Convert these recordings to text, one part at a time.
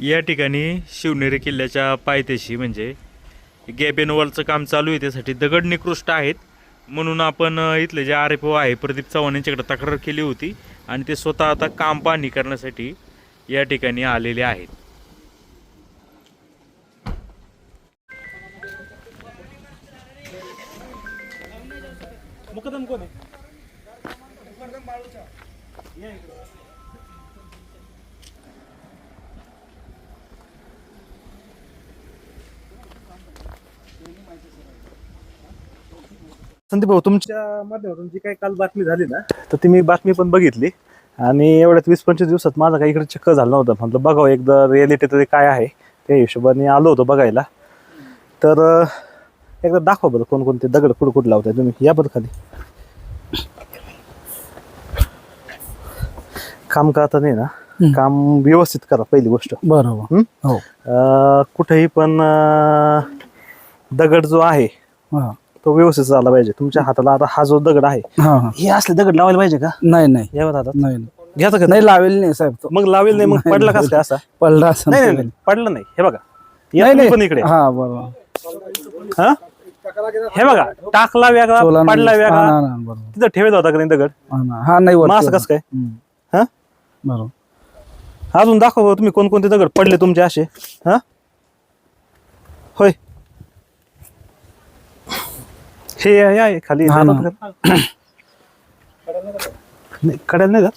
या ठिकाणी शिवनेरी किल्ल्याच्या पायथ्याशी म्हणजे गॅबिन वॉलचं काम चालू आहे, त्यासाठी दगड निकृष्ट आहेत म्हणून आपण इथले जे RFO आहे प्रदीप चव्हाण यांच्याकडे तक्रार केली होती आणि ते स्वतः आता काम पाहणी करण्यासाठी या ठिकाणी आलेले आहेत. मुकदम कोण आहे? संदीप भाऊ, तुमच्या माध्यमातून जी काही काल बातमी झाली ना, तर ती मी बातमी पण बघितली आणि एवढ्यात 20-25 दिवसात माझा काही इकडे चक्कर झाला नव्हता. म्हटलं बघावं एकदा रिॲलिटी तरी काय आहे, त्या हिशोबाने आलो होतो बघायला. तर एकदा दाखवा बरं कोणकोणते दगड कुठं लावताय तुम्ही. या बरं खाली. काम करता नाही ना, काम व्यवस्थित करा पहिली गोष्ट. बरोबर. हो. कुठेही पण दगड जो आहे तो व्यवस्थित झाला पाहिजे. तुमच्या हाताला आता हा जो दगड आहे, हे असले दगड लावायला पाहिजे का? नाही नाही यावर हातात नाही घ्यायचं का? नाही लावेल नाही साहेब तो. मग लावेल नाही, मग पडला कसं काय असा? पडला असं नाही नाही पडलं नाही. हे बघा, या नाही तुम्ही नाही पण इकडे. हा बरोबर. हा हे बघा, टाकला वेगळा, चोला नाही. पडला हा, वेगळा. ना, ना, बरोबर. तिथं ठेवत होता का नाही दगड? हा ना. हा नाही मग वरती असं कसं काय? होता. हा बरोबर. अजून दाखवा बरं तुम्ही कोणकोणते दगड पडले तुमचे असे. हा होय, हे आहे खाली. हा ना. नाही, कड्याला नाही जात.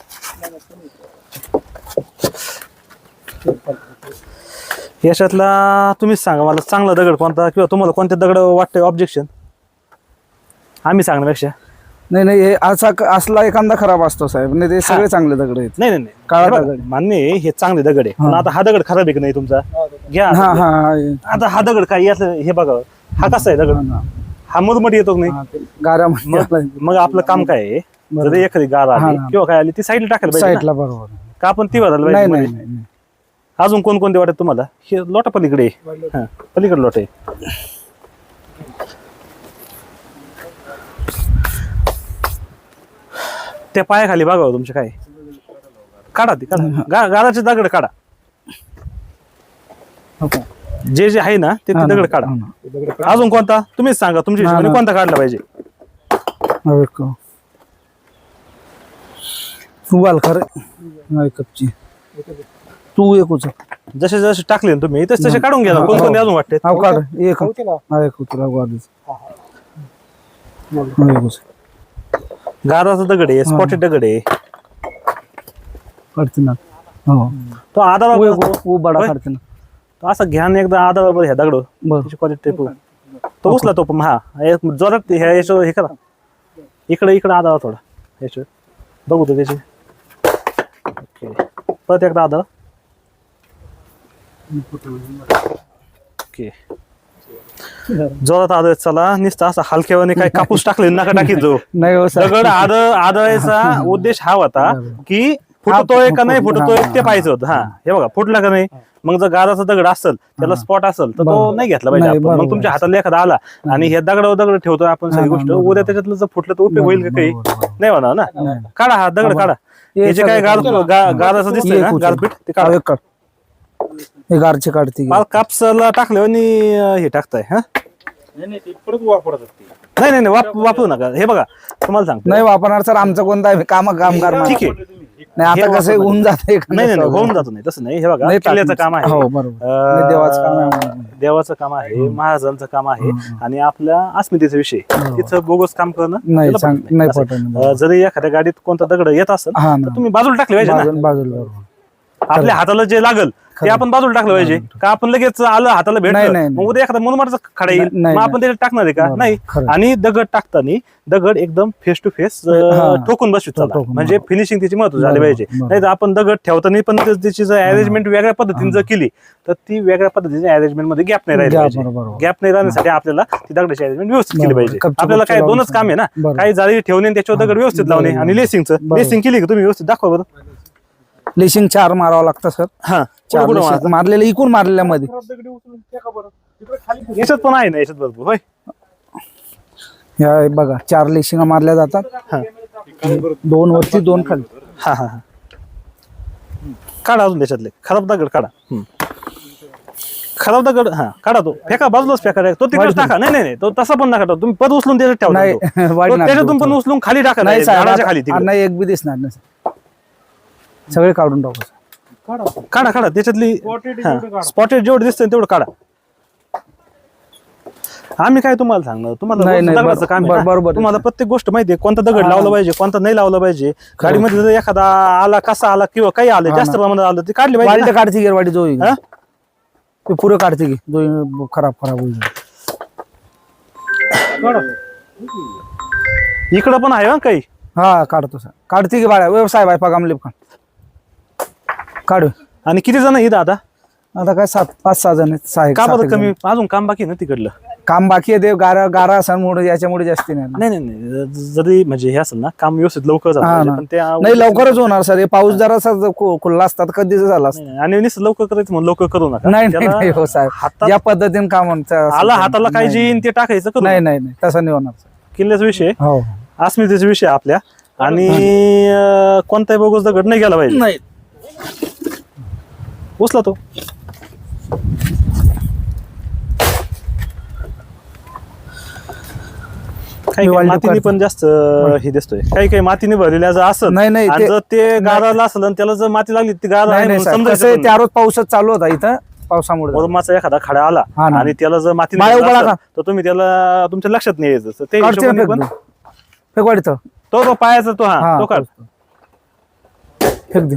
याच्यातला तुम्हीच सांगा मला, चांगला दगड कोणता किंवा तुम्हाला कोणते दगड वाटते ऑब्जेक्शन आम्ही सांगण्यापेक्षा. नाही नाही हे असा असला एखादा खराब असतो साहेब. नाही ते सगळे चांगले दगड आहेत. नाही नाही नाही, काळा हे बघा, दगड. मान्य आहे हे चांगले दगड आहे, पण आता हा दगड खराब आहे की नाही तुमचा? घ्या हा आता. हा आता हा दगड काय यातलं हे बघा, हा कसा आहे दगड? हा मुरमट येतो की नाही? गाऱ्यामध्ये मग आपलं काम काय आहे, जर एखादी गार आली किंवा काय आली ती साईडला टाकायला पाहिजे ना. साईडला. बरोबर. का आपण ती बदल नाही नाही पाहिजे. नाही. अजून कोणकोणते वाटत तुम्हाला? हे लोटा पलीकडे आहे. हा पलीकडे लोट आहे. त्या पायाखाली बघा तुमच्या काय काढा, ती काढा, गाराचे दगड काढा. जे जे आहे ना ते दगड काढा. अजून कोणता तुम्हीच सांगा, तुमच्या हिशोबाने कोणता काढला पाहिजे? तू बाल खरे कपची तू एक उचल. जसे जसे टाकले ना तुम्ही तसे तसे काढून घ्या. कोणकोणते अजून वाटते? हा काढ एक. हा एक उचल गाडीच. गाराचा दगड आहे, स्पॉटेड दगड आहे. काढते ना. हो तो आधार बडा काढते ना. तो असं घ्या ना एकदा आधार ह्या दगड बरं. क्वालिटी तो उचला तो पण. हा जोरात हे करा. इकडे इकडे आधार थोडा याच्या बघू तो त्याचे. ओके, परत एकदा आधार. ओके, जोरात आदळ. चला नुसतं असं हलक्यावाने काय कापूस टाकले नका टाकी जो नाही हो साहेब. दगड आदळायचा उद्देश हा होता की फुटतोय का नाही फुटतोय ते पाहिजे होतं. हा हे बघा, फुटला का नाही. मग जर गाराचा दगड असेल, त्याला स्पॉट असेल तर तो नाही घेतला पाहिजे आपण. मग तुमच्या हाताला एखादा आला आणि हे दगडावर दगड ठेवतोय आपण सगळी गोष्ट, उद्या त्याच्यातलं जर फुटलं तर उपयोग होईल का? काही नाही होणार ना. काढा हा दगड काढा. हे जे काय गाराचं दिसतंय ना गारपीट ते काढा. हे गारचे काढते. कापसाला टाकले आणि हे टाकताय. हा परत वापरतात ते. नाही नाही नाही, वापरू नका. हे बघा तुम्हाला सांगतो, नाही वापरणार सर. आमचं कोणता कामगार ठीक आहे. नाही आता कसं होऊन जाते. नाही नाही होऊन जातो नाही तसं नाही. हे बघा, किल्ल्याचं काम आहे, हो बरोबर. देवाचं काम आहे. देवाचं काम आहे, महाराजांचं काम आहे आणि आपल्या अस्मितेचा विषय. तिथं बोगस काम करणं नाही त्याला पटत नाही. जरी एखाद्या गाडीत कोणता दगड येत असेल तर तुम्ही बाजूला टाकले पाहिजे ना. बाजूला. आपल्या हाताला जे लागल ते आपण बाजूला टाकलं पाहिजे का? आपण लगेच आलं हाताला भेटलं मग उद्या एखादा मुरमाडचा खडा येईल, मग आपण त्याच्यात टाकणार आहे का? नाही. आणि दगड टाकताना दगड एकदम फेस टू फेस ठोकून बसू, म्हणजे फिनिशिंग त्याची महत्वाची झाली पाहिजे. नाही तर आपण दगड ठेवताना पण त्याची जर अरेंजमेंट वेगळ्या पद्धतीने जर केली तर ती वेगळ्या पद्धतीने अरेंजमेंट मध्ये गॅप नाही राहिली पाहिजे. गॅप नाही राहण्यासाठी आपल्याला ती दगडाची अरेंजमेंट व्यवस्थित केली पाहिजे. आपल्याला काय दोनच काम आहे ना, काही जाळी ठेवणे आणि त्याच्यावर दगड व्यवस्थित लावणे आणि लेसिंगचं. लेसिंग केली का तुम्ही व्यवस्थित? दाखवा बरं. लेशिंग 4 मारावं लागतं सर. हा मारलेलं इकून मारलेल्या मध्ये याच्यात पण आहे ना, याच्यात भरपूर. होय, या बघा 4 लेशिंगा मारल्या जातात. 2 वरती 2 खाली. हा हा हा, काढा अजून त्याच्यातले खराब दगड काढा. खराब दगड हा काढा तो फेका बाजूलाच फेका तो तिकडे टाका. नाही तो तसा पण नका टाकू. तुम्ही परत उचलून त्याच्यात ठेवा. नाही वाईट नका त्याच्यातून पण उचलून खाली टाका. नाही साहेब, झाडाच्या खाली तिकडे. नाही एक बी दिसणार नाही, सगळे काढून टाकू. काढा त्याच्यातली स्पॉटेड जेवढं दिसतं तेवढं काढा. आम्ही काय तुम्हाला सांगणार, तुम्हाला नाही, नाही, दगडाचं काम आहे ना. बरोबर. तुम्हाला प्रत्येक गोष्ट माहितीये, कोणता दगड लावला पाहिजे, कोणता नाही लावला पाहिजे. गाडीमध्ये जर एखादा आला, कसा आला किंवा काही आलं जास्त प्रमाणात आलं ते काढले पाहिजे वाईट ना. काढते गेरवाडी जो ते पुरं काढते की जो खराब होईल. इकडं पण आहे काही. हा काढतो सर, काढते की बाळा. व्यवसाय बाय पगामले काढू. आणि किती जण येत आता? आता काय 5-6 जण आहेत. का बरं 7 कमी? अजून काम बाकी आहे ना तिकडलं. काम बाकी आहे. देव गारा असल्यामुळे याच्यामुळे जास्ती नाही. नाही जरी म्हणजे हे असेल ना काम व्यवस्थित लवकर झालं हा पाहिजे, ना. पण ते नाही लवकरच होणार सर. हे पाऊस जरा खुल्ला असतात कधीच झाला असता. नाही, आणि नुसतं लवकर करायचं म्हणून लवकर करू नका. नाही त्याला नाही हो साहेब, हातात ज्या पद्धतीने काम आला हाताला काय जे येईन ते टाकायचं करू. नाही नाही नाही तसं नाही होणार. किल्ल्याचा विषय, हो अस्मितेचा विषय आपल्या. आणि कोणताही बोगस दगड नाही गेला पाहिजे. नाही उचला तो. काही मातीने पण जास्त हे दिसतोय. काही मातीने भरलेल्या जर असं नाही, नाही, जर ते गाराला असेल आणि त्याला जर माती लागली ती गारा आहे म्हणून कसं समजायचं आहे, पण त्या रोज पाऊसच चालू होता इथं, पावसामुळे मुरुमाचा एखादा खडा आला हा ना. आणि त्याला जर माती माळा उभा राहा. तर तुम्ही त्याला तुमच्या लक्षात नाही यायचं. तर ते काढते हिशोबाने पण फेकवाडीचं तो पायाचा तो हा तो काढ. फेक दे.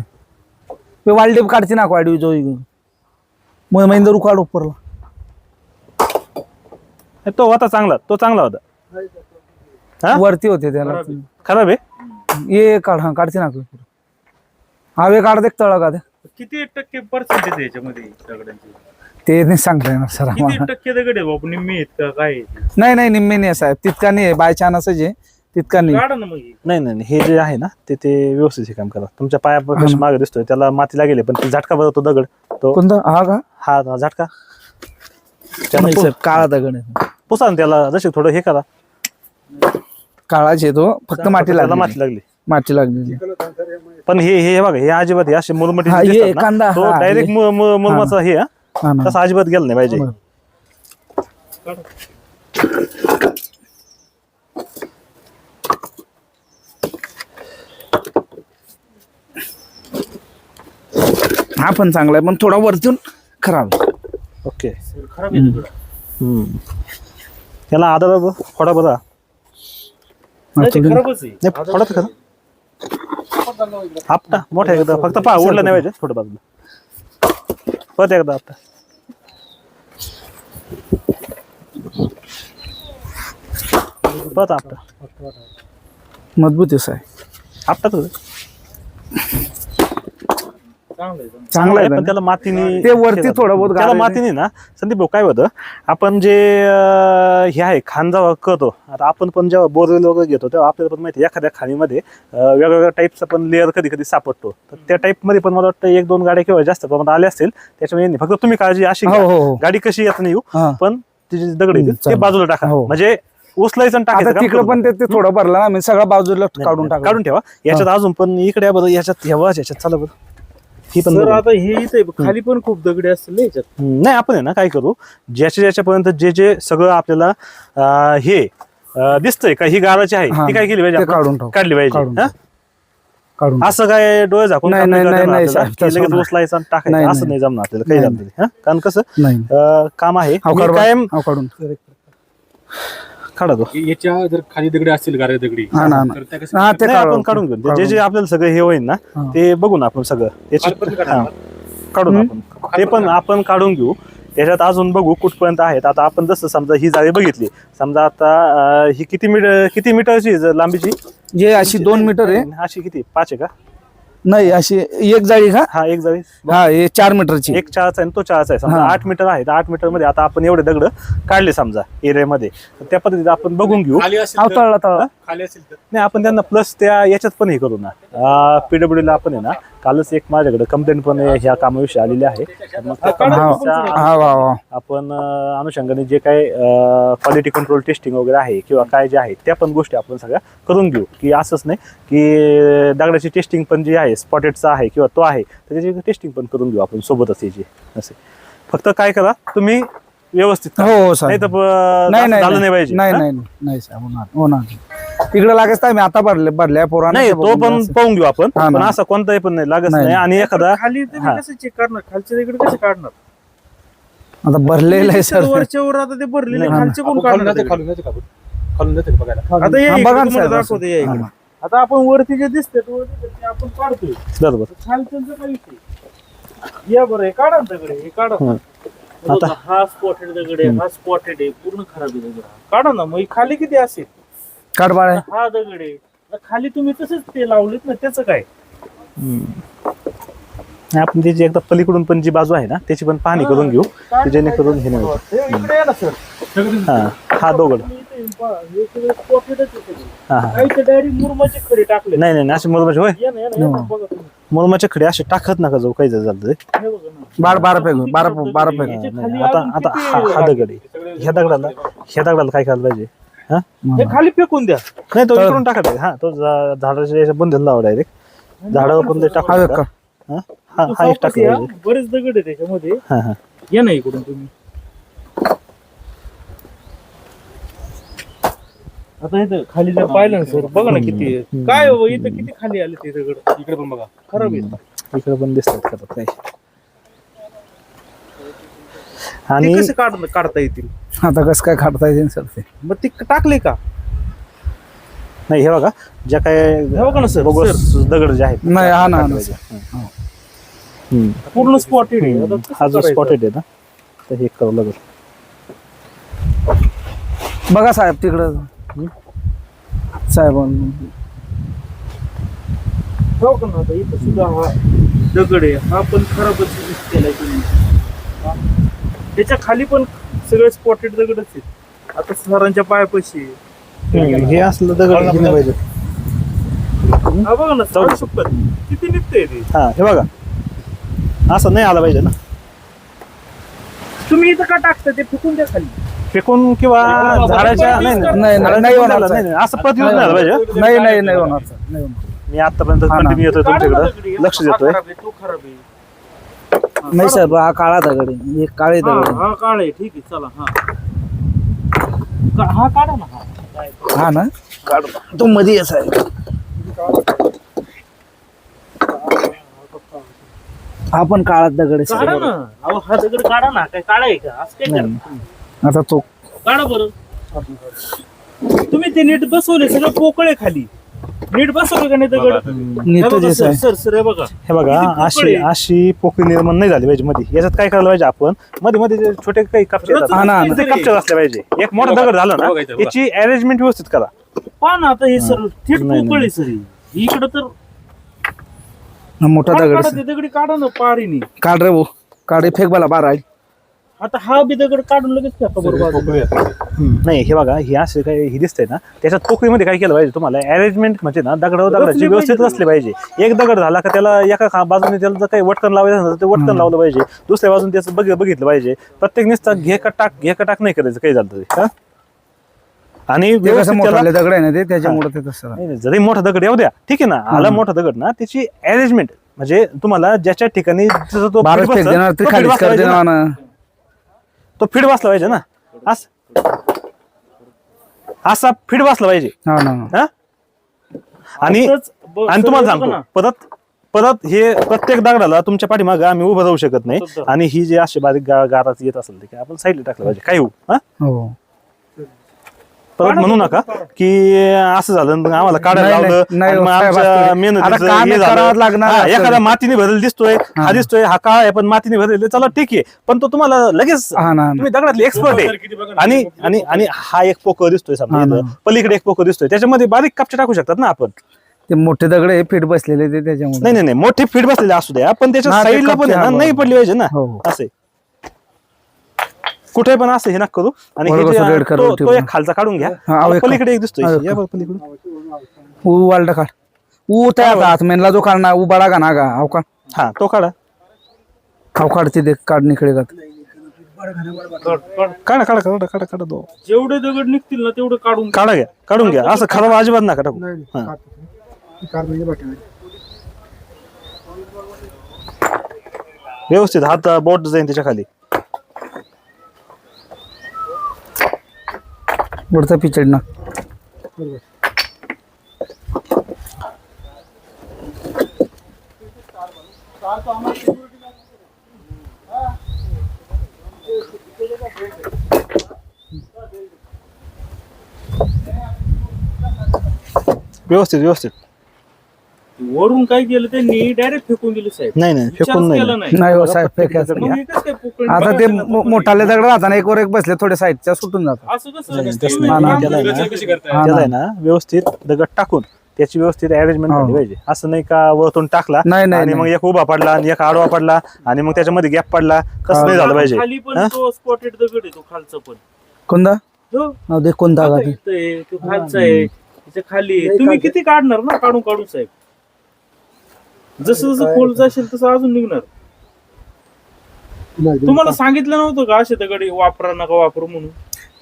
वाळडे काढते ना वाडी जो महिंदर उकाड उपरला. तो होता चांगला, तो चांगला होता. हा? वरती होते त्याला. खराब आहे. ये काढ, हा काढते ना. हवे काढते तळ का ते किती टक्के पर्सेंटेज आहे याच्यामध्ये दगडांची? ते नाही सांगता येणार सर किती आम्हाला. टक्के दगड आहे बाबा? निम्मी आहेत का काय आहेत? नाही निम्मे नाही साहेब, तितका नाही बाय चान्स आहे तितका नाही. काढा ना मग हे. नाही हे जे आहे ना ते व्यवस्थित हे काम करा. तुमच्या पायापासून मागे दिसतोय त्याला माती लागेल, पण ती झटका बघा तो दगड तो कोणता हा का? हा झटका त्याला नाही सर, काळा दगड आहे. पुसा ना त्याला, जसे थोडं हे करा. काळाचे तो फक्त माती त्याला लागली. माती लागली. माती लागली. पण हे बघा, हे अजिबात हे असे मुरमटी हा, हे दिसतात ना, कांदा, तो हा, डायरेक्ट मुरमाचा हे हा ना. तसा अजिबात गेला नाही पाहिजे. हा पण चांगला आहे, पण थोडा वरतून खराब आहे. ओके. खराब आहे दगड. त्याला आधार फोडा बघा. नाही, ते खराबच आहे. नाही फोडा तर खरं आपटा मोठा एकदा फक्त पहा ओढला नाही पाहिजे. थोडं बाजूला परत एकदा आपटा. परत आपटा. मजबूत आहे साहेब. आपटा तर चांगलं आहे. चांगला आहे पण पण त्याला मातीने ते वरती थोडं बहुत त्याला गार आहे. मातीने ना संदीप भाऊ काय होतं, आपण जे हे आहे खाण जेव्हा करतो, आता आपण पण जेव्हा बोरवेल वगैरे घेतो तेव्हा आपल्याला पण माहिती आहे, एखाद्या खाणीमध्ये वेगवेगळ्या टाईपचा पण लेअर कधी कधी सापडतो. तर त्या टाईप मध्ये पण मला वाटतं 1-2 गाड्या किंवा जास्त प्रमाणात आल्या असतील. त्याच्यामुळे फक्त तुम्ही काळजी अशी घ्या, हो. गाडी कशी येत नाही येऊ, हा. पण तिचे दगड येतील ते चालेल. बाजूला टाका. हो. म्हणजे उचलायचं आणि आता टाकायचं काम तिकडं करू पण नका. ते थोडं भरलं ना, मी सगळं बाजूला काढून टाकलं. काढून ठेवा. याच्यात अजून पण इकडे बरं, याच्यात ठेवा, याच्यात चला बरं. ही पण सर बघू. आता हे इथे खाली पण खूप दगडी असतील ना याच्यात. नाही आपण आहे ना काय करू, ज्याच्यापर्यंत जे सगळं आपल्याला हे दिसतंय का ही गाराची आहे हा. ती काय केली पाहिजे ते आपण? काढून टाकू. काढली पाहिजे. काढून हा? काढून असं काय डोळे झाकून नाही, काम नाही, करणार नाही, आपल्याला, साहेब, की तसं लगेच नाही. उचलायचं आणि टाकायचं नाही, असं नाही. नाही जमणार आपल्याला काही नाही, झालं तरी. हा? कारण कसं नाही काम आहे अहो, मी काढून. कायम अहो, काढून काढा तो. याच्या जर खाली दगडी असतील गारे दगडी हा ना, हा ना. तर त्या कशा- हा ते नाही, आपण काढून काढून घेऊ. जे आपल्याला सगळं हे होईल ना हा. ते बघू ना आपण सगळं खालपर्यंत याच्यात. काढा. हा. काढून आपण ते पण आपण काढून घेऊ. त्याच्यात अजून बघू कुठपर्यंत आहेत. आता आपण जसं समजा ही जाळी बघितली, समजा आता ही किती मीटरची आहे लांबीची? जे अशी 2 मीटर आहे. अशी किती 5 आहे का? नाही अशी एक जाळी का? हा एक जाळी हा हे 4 मीटरची. एक 4चा आहे तो 4चा आहे. समजा हा. 8 मीटर आहे. 8 मीटर मध्ये आता आपण एवढे दगड काढले समजा एरियामध्ये, तर त्या पद्धतीने आपण बघून घेऊ. खाली असेल अहो, तर- तळला तळला. खाली असेल तर नाही आपण त्यांना प्लस त्या याच्यात पण हे करू ना. PWD ला आपण आहे ना, कालच एक माझ्याकडे कंप्लेंट पण ह्या कामाविषयी आलेली आहे. तर मग त्या कंप्लेंटच्या हा वा वा. आपण अनुषंगाने जे काही क्वालिटी कंट्रोल टेस्टिंग वगैरे आहे किंवा काय जे आहे त्या पण गोष्टी आपण सगळ्या करून घेऊ. की असंच नाही की दगडाची टेस्टिंग पण जी आहे स्पॉटेडचा आहे किंवा तो आहे तर त्याची टेस्टिंग पण करून घेऊ आपण सोबतच याची. असे फक्त काय करा तुम्ही व्यवस्थित करा. हो नाही साहेब तर झालं नाही पाहिजे. नाही हा? नाही नाही साहेब होणार तिकडे लागेच मी आता भरल्या पोरांना नाही ते तो बघून पण असं. पाहून घेऊ आपण हा ना. पण असं कोणताही पण नाही लागत नाही. नाही आणि एखादा खाली तुम्ही हा. कसं चेक करणार खालच्या दगड कसे काढणार आता भरलेलं आहे सर वरच्या वर आता ते भरलेले नाही. खालचे कोण काढणार दगड? आता या हा, इकडे बघा ना तुम्हाला साहेब असं. दाखवते या इकडे. हा. आता आपण वरती जे दिसते ते आपण काढतोय बरोबर खालच्यांचं काय विषय या बरं हे काढा ना दगड हे काढा हं. आता हा स्पॉटेड दगड आहे हा स्पॉटेड आहे पूर्ण खराब आहे दगड हा. काढा ना मग हे खाली किती असेल काढबाळ आहे हा दगड आहे आता खाली तुम्ही तसंच ते लावलेत ना त्याचं काय नाही, आपण त्याची एकदा पलीकडून पण जी बाजू आहे ना त्याची पण पाहणी करून घेऊ की जेणेकरून हे नाही होत. हे इकडे या ना सर हा हा दोघड हे सगळे spotted च आहे सगळे. हा हा काही तर डायरेक्ट मुरमाचे खडे टाकले नाही नाही असे मुरमाचे होय या ना, या ना, या ना, बघा तुम्ही. मुरमाचे खडे असे टाकत नका जाऊ काही जर झालं तरी. हे बघा ना. बारा फेक बारा फेक याच्या नाही, खाली आता अजून आता किती हा दगड आहे ह्या दगडाला काय करायला पाहिजे हा हे खाली फेकून द्या नाही तो इकडून टाका हा तो झाडाच्या याच्या बंधन लावा डायरेक्ट झाडावर पण ते टाकू हा, नका. हा हा हा एक सावकाश या. टाकलं पाहिजे बरेच दगड आहे त्याच्यामध्ये हा हा या ना इकडून तुम्ही आता इथं खाली जर पाहिलं ना सर बघा ना किती आहे. काय हो इथं किती खाली आले ते दगड इकडे पण बघा खराब आहे इकडे पण दिसतात करत काही ते आणि कसे काढता येतील आता कसं काय काढता येईल सर ते मग ते टाकले का नाही हे बघा ज्या काय हे बघा ना सर बोगस दगड जे आहेत नाही, हा ना, हा ना, हा. हम्म. पूर्ण स्पॉटेड आहे आता कसं हा जो करायचं? स्पॉटेड आहे ना तर हे करावं लागेल बघा साहेब तिकडं साहेब हो का ना आता इथं सुद्धा हा दगड आहे हा पण खराबच केलाय तुम्ही हा. त्याच्या खाली पण सगळे स्पॉटेड दगडच आहेत आता सरांच्या पायापाशी आहे. हे असलं दगड हे नाही पाहिजे हा बघा ना जाऊ दे. शपथ किती निघतंय ते हा हे बघा असं नाही आलं पाहिजे ना तुम्ही इथं का टाकता ते फेकून द्या खाली फेकून किंवा बाबा, झाडाच्या बाबा, नाही नाही, नाही, झाडाच्या नाही होणार, बुंध्याला नाही, नाही, असं पद यूज नाही आलं पाहिजे नाही नाही नाही होणार सर नाही होणार मी आतापर्यंत हा ना. कंटिन्यू येतोय काढा ना दगडी. तुमच्याकडे लक्ष हा देतोय खराब आहे, तो खराब आहे नाही साहेब हा काळा दगड आहे एक काळे हा दगड आहे. हा काढ आहे ठीक आहे चला हा हा काढा ना हा काय? हा ना काढ तो मध्ये आहे साहेब हा पण काळा दगड आहे काढा साहेब ना अहो हा दगड काढा ना काय काढा आहे का असं काय नाही. करा आता तो काढा बरं तुम्ही ते नीट बसवले सगळं पोकळे खाली नीट बसवलं का नाही दगड हे नीट बघा जे सर आहे सर सर हे बघा हे बघा किती पोकळ अशी आहे. अशी पोकळी निर्माण नाही झाली पाहिजे मध्ये याच्यात काय करायला पाहिजे आपण मध्ये मध्ये जे छोटे काही कपचे रचना येतात हा ना, ना, ते कपचे असले पाहिजे एक मोठा दगड झाला ना याची अरेंजमेंट व्यवस्थित करा पहा ना आता हे सर थेट नाही, पोकळ आहे सर इकडं तर मोठा दगड काढा आहे ते दगडी काढा ना पारीने काढ रे भाऊ काढ फेक मला बारा आहे आता हा बी दगड काढून लगेच टाका बरोबर नाही हे बघा हे असे काही हे दिसतंय ना त्याच्यात पोकळीमध्ये काय केलं पाहिजे तुम्हाला अरेंजमेंट म्हणजे ना दगडावर दगडाची रचली व्यवस्थित पाहिजे. असले पाहिजे एक दगड झाला का त्याला एका बाजूने त्याला जर काही वटकन लावायचं असेल तर ते वटकन लावलं पाहिजे दुसऱ्या बाजूने त्याचं बघितलं पाहिजे प्रत्येक नुसता घे का टाक नाही करायचं काही झालं तरी हा? आणि ते कसं व्यवस्थित त्याला मोठाले दगड आहे ना ते त्याच्यामुळे ते तसं नाही, नाही, जरी मोठा दगड येऊ द्या ठीक आहे ना आला मोठा दगड ना त्याची अरेंजमेंट म्हणजे तुम्हाला ज्याच्या ठिकाणी जसं तो बारा फिट फेक बसला, देणार ते तो खालीच फिट बसला कर पाहिजे ना. देणार ना. तो फिट बसला पाहिजे ना असा फिट बसला पाहिजे हा ना हा? आणि आणि तुम्हाला सांगतो परत हे प्रत्येक दगडाला तुमच्या पाठीमागे आम्ही उभं राहू शकत नाही आणि ही जे असे बारीक गारात येत असेल ते काय आपण साईडला टाकलं पाहिजे काय होऊ हा हो परत म्हणू नका की असं झालं मग आम्हाला काढायला नाही, लावलं नाही, आणि मग साहेब, आमच्या आता मेहनतीचं काम हे करावं झालं. लागणार हा, असं. एखादा मातीने भरलेला दिसतोय हा दिसतोय हा काळा आहे पण मातीने भरलेला चला ठीक आहे पण तो तुम्हाला लगेच हा ना तुम्ही दगडातले एक्सपर्ट आहे आणि आणि आणि हा एक पोकळ दिसतोय समजा हा ना. इथं. पलीकडे एक पोकळ दिसतोय त्याच्यामध्ये बारीक कपचे टाकू शकतात ना आपण ते मोठे दगड आहे फिट बसलेले ते त्याच्यामुळे नाही नाही नाही मोठे फीट बसलेले असू द्या पण त्याच्या हा, ते साईडला पण कपचे, आहे ना हा, नाही बरोबर. पडली पाहिजे ना हो, हो. असे कुठे पण असं हे नका करू आणि हे बरोबर, जे रेड कलर तो ठेवू. एक खालचा काढून घ्या हा, आणि एक पलीकडे एक दिसतोय हा, या बघ पलीकडे वालटा काढ त्या हात मेनला जो काढणार उबाडा का ना का अव का हा तो काढा खाव काढते ते काढणीकडे का काढा काढा काढा काढा काढा तो जेवढे दगड निघतील ना तेवढं काढून काढून घ्या असं खराब अजिबात नका टाकू हा. व्यवस्थित हात बोट जाईन त्याच्या खाली वरचा पिचड ना व्यवस्थित व्यवस्थित. वरून काय केलं त्यांनी डायरेक्ट फेकून दिलं साहेब. नाही नाही फेकून विचारच नाही. केला नाही. नाही हो साहेब फेकायचं मग नाही. हे कसं काय पोकळ आता ते बघायचं ना मोठाले दगड राहताना एक वर एक बसले थोडे साईडच्या सुटून जातात. असं कसं नाही, असतं? तसं तुम्ही नाही. काम त्याला आहे करता ना, कशी करताय? हा त्याला आहे ना व्यवस्थित दगड टाकून त्याची व्यवस्थित अरेंजमेंट हो. झाली पाहिजे. असं नाही का वरतून टाकला नाही नाही आणि मग नाही. एक उभा पडला आणि एक आडवा पडला आणि मग त्याच्यामध्ये गॅप पडला तसं नाही झालं पाहिजे. खाली पण हा? तो स्पॉटेड दगड आहे, तो खालचा पण कोणता हो. हो, दे कोणता आता का इथं आहे, तो खालचा आहे, त्याच्या खाली आहे. तुम्ही किती काढणार ना काढून काढून साहेब. जसं जसं खोल जाशील तसं अजून निघणार. तुम्हाला सांगितलं नव्हतं का असे दगड वापरा नका वापरू म्हणून?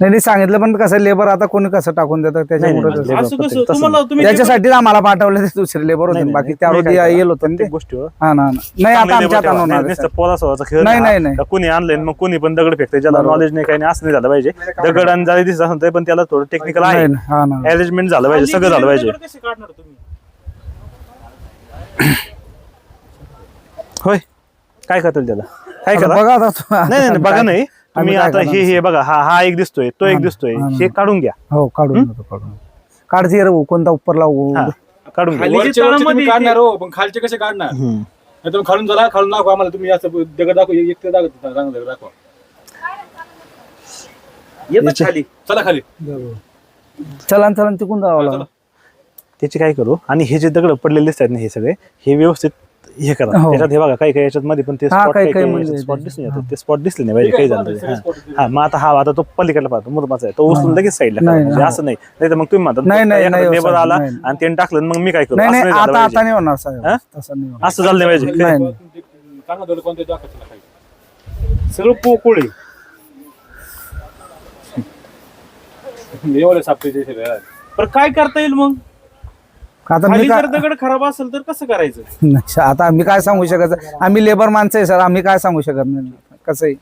नाही नाही सांगितलं पण कसं लेबर आता कोणी कसं टाकून देतं त्याच्यामुळे नाही, तसं. असं कसं तसं तुम्हाला तुम्ही त्याच्यासाठी आम्हाला पाठवले ते दुसरे लेबर होते नाही, बाकी नाही, त्या नाही, रोजी काय येल होतं ना प्रत्येक ते. गोष्टीवर हा ना नाही आता आमच्या हातानं होणार आहे, नुसतं पोलासाचा खेळ नाही, नाही, नाही, नाही. का कोणी आणलंय मग कोणी पण दगड फेकते ज्याला बरोबर. नॉलेज नाही काही नाही असं नाही झालं पाहिजे. दगड आणि जाळी दिसत असेल तरी पण त्याला थोडं टेक्निकल आहे. नाही, नाही, हा ना अरेंजमेंट झालं पाहिजे, खाली सगळं झालं गेलेले पाहिजे. दगड कसे काढणार तुम्ही? होय काय करतील त्याला काय आता करा बघा आता तू- नाही नाही बघा नाही तुम्ही आम्ही काय आता करणार? हे बघा हा एक दिसतोय तो एक हा, दिसतोय हा. हे काढून घ्या. हो काढून देतो, काढून काढची रे कोणता उपरला हा, काढून घ्या. खाली जे वरचे वरचे तुम्ही तळामध्ये काढणार हो पण खालचे कसे काढणार हम्म. नाही तुम्ही खालून झाला खालून दाखवा आम्हाला तुम्ही असं दगड दाखवा एक ते चांगलं दगड दाखवा येतं खाली. चला खाली चलन चलन तिकून जावं लागलं. त्याची काय करू आणि हे जे दगड पडलेले असतात ना हे सगळे हे व्यवस्थित हे करा. हो. त्याच्यात हे बघा काही काही याच्यात मध्ये पण ते हा, स्पॉट काही- काही म्हणजे स्पॉट ते- दिसले ते स्पॉट दिसले नाही पाहिजे काही झालं पाहिजे. सगळे spot हा. हा मग आता तो पलीकडला पाहतो मुरमाचा आहे तो उचलून लगेच साईडला नाही, म्हणजे नाही. असं नाही तर मग तुम्ही म्हणता नाही, नाही, नाही, लेबर साहेब, आला नाही. आणि त्याने टाकलं आणि मग मी काय करू नाही असं नाही नाही झालं आता पाहिजे. आता नाही होणार साहेब हा? तसं नाही होणार. असं झालं नाही पाहिजे. नाही, नाही. चांगलं दगड कोणते दाखवा चला खाली सगळं पोकळ आहे. एवढे सापटे सगळे पण काय करता येईल मग? आता मी खाली काय जर दगड खराब असेल तर कसं करायचं? नाही, आता आम्ही काय सांगू शकत आम्ही लेबर माणसं आहे सर आम्ही काय सांगू शकत नाही कसं आहे